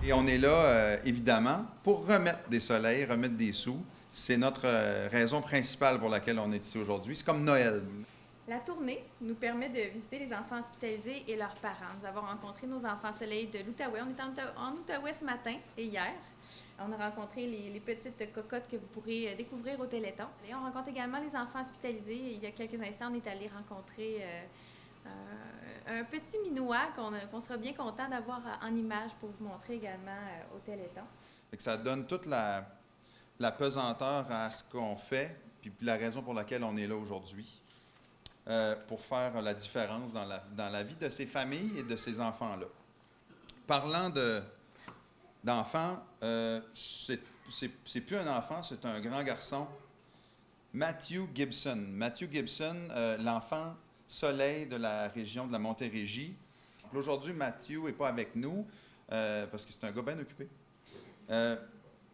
Et on est là, évidemment, pour remettre des soleils, remettre des sous. C'est notre raison principale pour laquelle on est ici aujourd'hui. C'est comme Noël. La tournée nous permet de visiter les enfants hospitalisés et leurs parents. Nous avons rencontré nos enfants soleil de l'Outaouais. On était en Outaouais ce matin et hier. On a rencontré les petites cocottes que vous pourrez découvrir au Téléthon. Et on rencontre également les enfants hospitalisés. Et il y a quelques instants, on est allé rencontrer un petit minois qu'on sera bien content d'avoir en image pour vous montrer également au Téléthon. Ça donne toute la pesanteur à ce qu'on fait, puis la raison pour laquelle on est là aujourd'hui, pour faire la différence dans la vie de ces familles et de ces enfants-là. Parlant d'enfants, c'est plus un enfant, c'est un grand garçon, Matthew Gibson. Matthew Gibson, l'enfant soleil de la région de la Montérégie. Aujourd'hui, Matthew n'est pas avec nous, parce que c'est un gars bien occupé.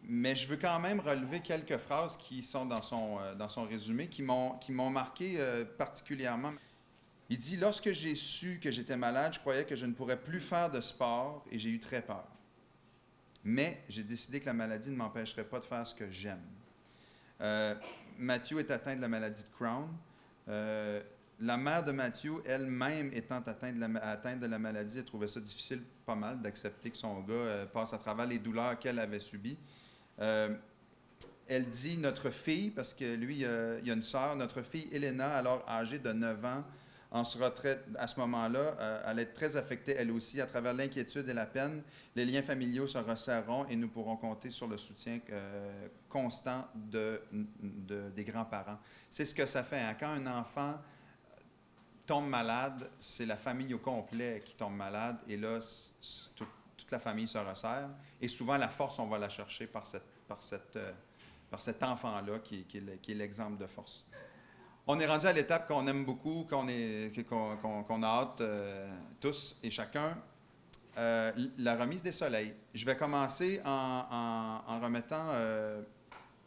Mais je veux quand même relever quelques phrases qui sont dans son résumé, qui m'ont marqué particulièrement. Il dit « Lorsque j'ai su que j'étais malade, je croyais que je ne pourrais plus faire de sport et j'ai eu très peur. Mais j'ai décidé que la maladie ne m'empêcherait pas de faire ce que j'aime. » Matthew est atteint de la maladie de Crohn. La mère de Matthew, elle-même étant atteinte de la maladie, elle trouvait ça difficile pas mal d'accepter que son gars passe à travers les douleurs qu'elle avait subies. Elle dit « Notre fille », parce que lui, il y a une sœur, notre fille Elena, alors âgée de 9 ans, en se retraite à ce moment-là, elle est très affectée, elle aussi, à travers l'inquiétude et la peine. Les liens familiaux se resserreront et nous pourrons compter sur le soutien constant des grands-parents. C'est ce que ça fait, hein? Quand un enfant tombe malade, c'est la famille au complet qui tombe malade, et là, toute la famille se resserre. Et souvent, la force, on va la chercher par cet enfant-là qui est l'exemple de force. On est rendu à l'étape qu'on aime beaucoup, qu'on a hâte tous et chacun, la remise des soleils. Je vais commencer en remettant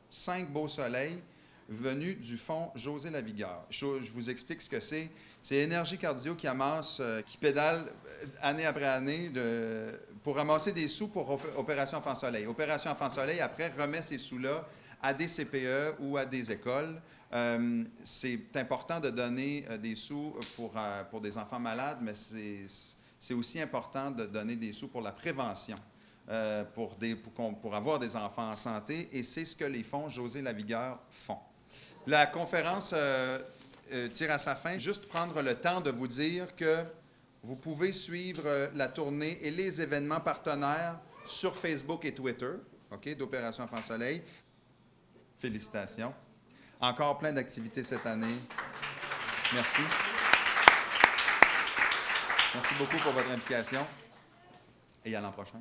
5 beaux soleils venus du fonds José Lavigueur. Je vous explique ce que c'est. C'est Énergie Cardio qui amasse, qui pédale année après année pour ramasser des sous pour Opération Enfant Soleil. Opération Enfant Soleil, après, remet ces sous-là à des CPE ou à des écoles. C'est important de donner des sous pour des enfants malades, mais c'est aussi important de donner des sous pour la prévention, pour avoir des enfants en santé, et c'est ce que les fonds José Lavigueur font. La conférence tire à sa fin. Juste prendre le temps de vous dire que vous pouvez suivre la tournée et les événements partenaires sur Facebook et Twitter, okay, d'Opération Enfant Soleil. Félicitations. Encore plein d'activités cette année. Merci. Merci beaucoup pour votre implication et à l'an prochain.